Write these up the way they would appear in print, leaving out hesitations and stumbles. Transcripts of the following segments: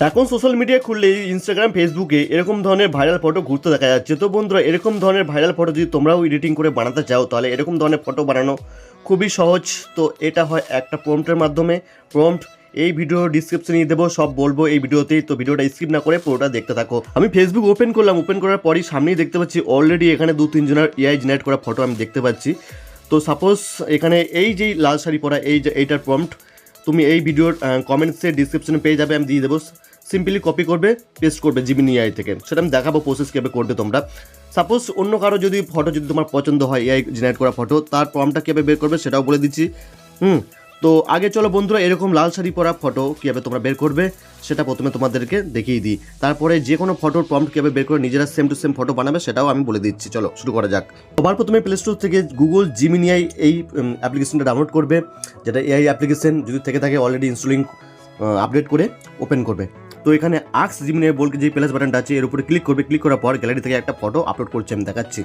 এখন social media খুললেই Instagram ফেসবুকে এরকম ধরনের ভাইরাল ফটো ঘুরতে দেখা যাচ্ছে। তো বন্ধুরা, এরকম ধরনের ভাইরাল ফটো যদি তোমরাও এডিটিং করে বানাতে চাও তাহলে এরকম ধরনের ফটো বানানো খুবই সহজ। তো এটা হয় একটা প্রম্পটের মাধ্যমে। প্রম্পট এই ভিডিও ডিসক্রিপশনে দেবো, সব বলবো এই ভিডিওতেই। তো ভিডিওটা স্কিপ না করে পুরোটা দেখতে থাকো। আমি ফেসবুক ওপেন করলাম, ওপেন করার পরই সামনেই দেখতে পাচ্ছি অলরেডি এখানে 2-3 জনের এআই জেনারেট করা ফটো আমি দেখতে পাচ্ছি। তো সাপোজ এখানে এই যে লাল শাড়ি পরা এইটার প্রম্পট তুমি এই ভিডিওর কমেন্টসে ডিসক্রিপশনে পেয়ে যাবে, আমি দিয়ে দেবো। সিম্পলি কপি করবে, পেস্ট করবে জিমিনি এআই থেকে। সেটা আমি দেখাবো প্রসেস কীভাবে করবে তোমরা। সাপোজ অন্য কারো যদি ফটো যদি তোমার পছন্দ হয় এআই জেনারেট করা ফটো, তার প্রম্পটটা কীভাবে বের করবে সেটাও বলে দিচ্ছি। তো আগে চলো বন্ধুরা, এরকম লাল শাড়ি পরা ফটো কীভাবে তোমরা বের করবে সেটা প্রথমে তোমাদেরকে দেখিয়ে দিই। তারপরে যে কোনো ফটোর প্রম্পট কীভাবে বের করে নিজেরা সেম টু সেম ফটো বানাবে সেটাও আমি বলে দিচ্ছি। চলো শুরু করা যাক। সবার প্রথমে প্লে স্টোর থেকে গুগল জিমিনি এআই এই অ্যাপ্লিকেশনটা ডাউনলোড করবে, যেটা এআই অ্যাপ্লিকেশন যদি থেকে থাকে অলরেডি ইনস্টলিং আপডেট করে ওপেন করবে। তো এখানে আক্স জিমিনি এআই বলকে যে প্লাস বাটনটা আছে এর উপরে ক্লিক করবে। ক্লিক করার পর গ্যালারি থেকে একটা ফটো আপলোড করছি, আমি দেখাচ্ছি।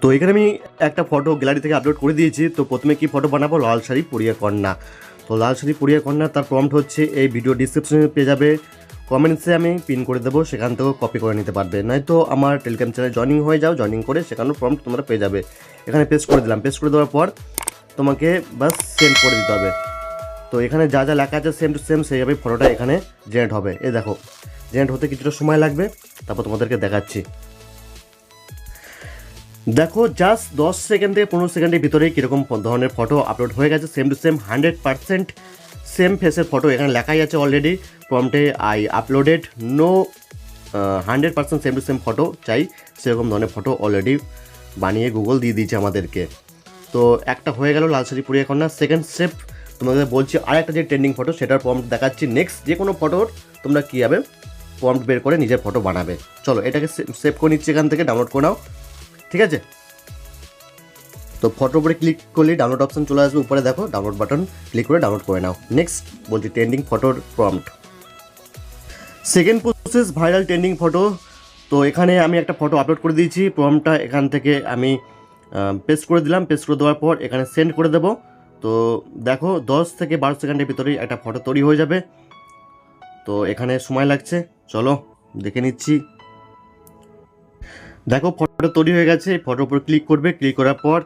তো এখানে আমি একটা ফটো গ্যালারি থেকে আপলোড করে দিয়েছি। তো প্রথমে কি ফটো বানাবো, লাল শাড়ি পরিয়া কন্যা। তো লাল শাড়ি পরিয়া কন্যা, তার প্রম্পট হচ্ছে এই ভিডিও ডিসক্রিপশনে পেয়ে যাবে, কমেন্টসে আমি পিন করে দেবো, সেখান থেকেও কপি করে নিতে পারবে। নয়তো আমার টেলিগ্রাম চ্যানেলে জয়েনিং হয়ে যাও, জয়েনিং করে সেখানেও প্রম্পট তোমরা পেয়ে যাবে। এখানে পেস্ট করে দিলাম। পেস্ট করে দেওয়ার পর তোমাকে বাস সেন্ড করে দিতে হবে। তো এখানে যা যা লেখা আছে সেম টু সেম সেইভাবে ফটোটা এখানে জেনারেট হবে। এই দেখো, জেনারেট হতে কিছুটা সময় লাগবে, তারপর তোমাদেরকে দেখাচ্ছি। দেখো জাস্ট 10 সেকেন্ড থেকে 15 সেকেন্ডের ভিতরেই কীরকম ধরনের ফটো আপলোড হয়ে গেছে। সেম টু সেম 100% সেম ফেসের ফটো এখানে লেখাই আছে অলরেডি প্রম্পটে, I uploaded no 100% same to same photo চাই, সেরকম ধরনের ফটো অলরেডি বানিয়ে গুগল দিয়ে দিয়েছে আমাদেরকে। তো একটা হয়ে গেল লাল শাড়ি পরিয়া কন্যা। সেকেন্ড স্টেপ তোমাদের বলছি আরেকটা যে ট্রেন্ডিং ফটো সেটার প্রম্পট দেখাচ্ছি। নেক্সট যে কোনো ফটোর তোমরা কী হবে প্রম্পট বের করে নিজের ফটো বানাবে। চলো এটাকে সেভ করে নিচ্ছি, এখান থেকে ডাউনলোড করে নাও, ঠিক আছে। তো ফটোর উপরে ক্লিক করলে ডাউনলোড অপশন চলে আসবে, উপরে দেখো ডাউনলোড বাটন, ক্লিক করে ডাউনলোড করে নাও। নেক্সট বলছি ট্রেন্ডিং ফটোর prompt. Second process viral trending photo. তো এখানে আমি একটা ফটো আপলোড করে দিয়েছি, প্রম্পটটা এখান থেকে আমি পেস্ট করে দিলাম। পেস্ট করে দেওয়ার পর এখানে সেন্ড করে দেবো। তো দেখো 10 থেকে 12 সেকেন্ডের ভিতরেই একটা ফটো তৈরি হয়ে যাবে। তো এখানে সময় লাগছে, চলো দেখে নিচ্ছি। দেখো ফটো তৈরি হয়ে গেছে। ফটোর উপর ক্লিক করবে, ক্লিক করার পর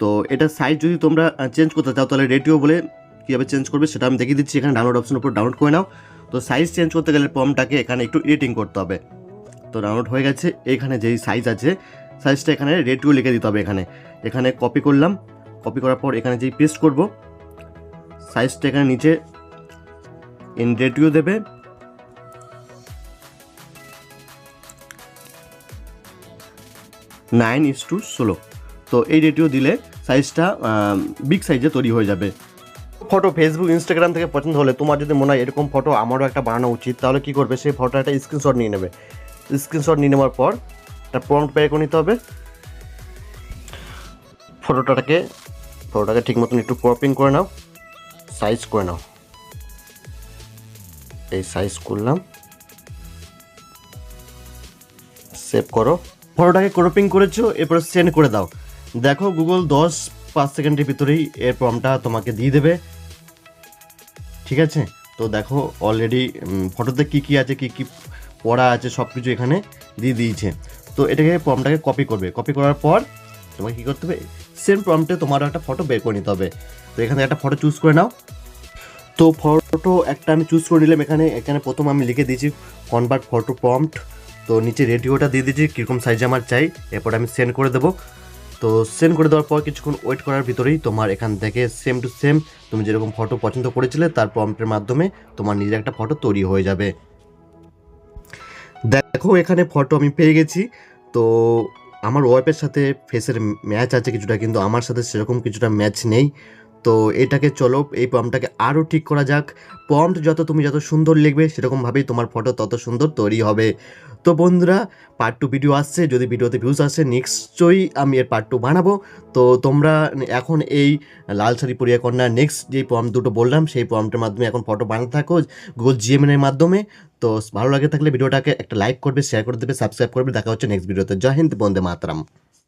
তো এটা সাইজ যদি তোমরা চেঞ্জ করতে চাও তাহলে রেডিও বলে কীভাবে চেঞ্জ করবে সেটা আমি দেখিয়ে দিচ্ছি। এখানে ডাউনলোড অপশনের উপর ডাউনলোড করে নাও। তো সাইজ চেঞ্জ করতে গেলে প্রম্পটটাকে এখানে একটু এডিটিং করতে হবে। তো ডাউনলোড হয়ে গেছে। এখানে যেই সাইজ আছে সাইজটা এখানে রেডিও লিখে দিতে হবে। এখানে কপি করলাম। কপি করার পর এখানে যেই পেস্ট করব সাইজটা এখানে নিচে ইন রেডিও দেবে। - 9:16। তো এই রেডিও দিলে সাইজটা বিগ সাইজে তৈরি হয়ে যাবে। ফটো ফেসবুক ইনস্টাগ্রাম থেকে পছন্দ হলে তোমার যদি মনে হয় এরকম ফটো আমারও একটা বানানো উচিত, তাহলে কী করবে, সেই ফটো একটা স্ক্রিনশট নিয়ে নেবে। স্ক্রিনশট নিয়ে নেওয়ার পর একটা প্রম্পট বের করে নিতে হবে। ফটোটাকে ঠিক মতন একটু ক্রপিং করে নাও, সাইজ করে নাও। এই সাইজ করলাম, সেভ করো। ফটোটাকে ক্রপিং করেছো, এরপরে সেন্ড করে দাও। দেখো গুগল 10-5 সেকেন্ডের ভিতরেই এর প্রম্পটটা তোমাকে দিয়ে দেবে, ঠিক আছে। তো দেখো অলরেডি ফটোতে কী আছে, কী পড়া আছে সব কিছু এখানে দিয়ে দিয়েছে। তো এটাকে প্রম্পটটাকে কপি করবে। কপি করার পর তোমাকে কী করতে হবে, সেম প্রম্পটে তোমারও একটা ফটো বের করে নিতে হবে। তো এখানে একটা ফটো চুজ করে নাও। তো ফটো একটা আমি চুজ করে নিলাম। এখানে প্রথম আমি লিখে দিয়েছি কনভার্ট ফটো প্রম্পট। তো নিচে রেডিওটা দিয়ে দিয়েছি কীরকম সাইজে আমার চাই। এরপর আমি সেন্ড করে দেবো। তো সেন্ড করে দেওয়ার পর কিছুক্ষণ ওয়েট করার ভিতরেই তোমার এখান থেকে সেম টু সেম তুমি যেরকম ফটো পছন্দ করেছিলে তার প্রম্পটের মাধ্যমে তোমার নিজের একটা ফটো তৈরি হয়ে যাবে। দেখো এখানে ফটো আমি পেয়ে গেছি। তো আমার ওয়াইফের সাথে ফেসের ম্যাচ আছে কিছুটা, কিন্তু আমার সাথে সেরকম কিছুটা ম্যাচ নেই। তো এটাকে চলো এই প্রম্পটটাকে আরও ঠিক করা যাক। প্রম্পট তুমি যত সুন্দর লিখবে সেরকমভাবেই তোমার ফটো তত সুন্দর তৈরি হবে। তো বন্ধুরা, পার্ট 2 ভিডিও আসছে। যদি ভিডিওতে ভিউজ আসে নিশ্চয়ই আমি এর পার্ট 2 বানাবো। তো তোমরা এখন এই লাল শাড়ি পরিয়া কন্যা নেক্সট যে প্রম্পট দুটো বললাম সেই প্রম্পটের মাধ্যমে এখন ফটো বানাতে থাকো গুগল জিএমএনের মাধ্যমে। তো ভালো লাগে থাকলে ভিডিওটাকে একটা লাইক করবে, শেয়ার করে দেবে, সাবস্ক্রাইব করবে। দেখা হচ্ছে নেক্সট ভিডিওতে। জয় হিন্দ, বন্দে মাতরম।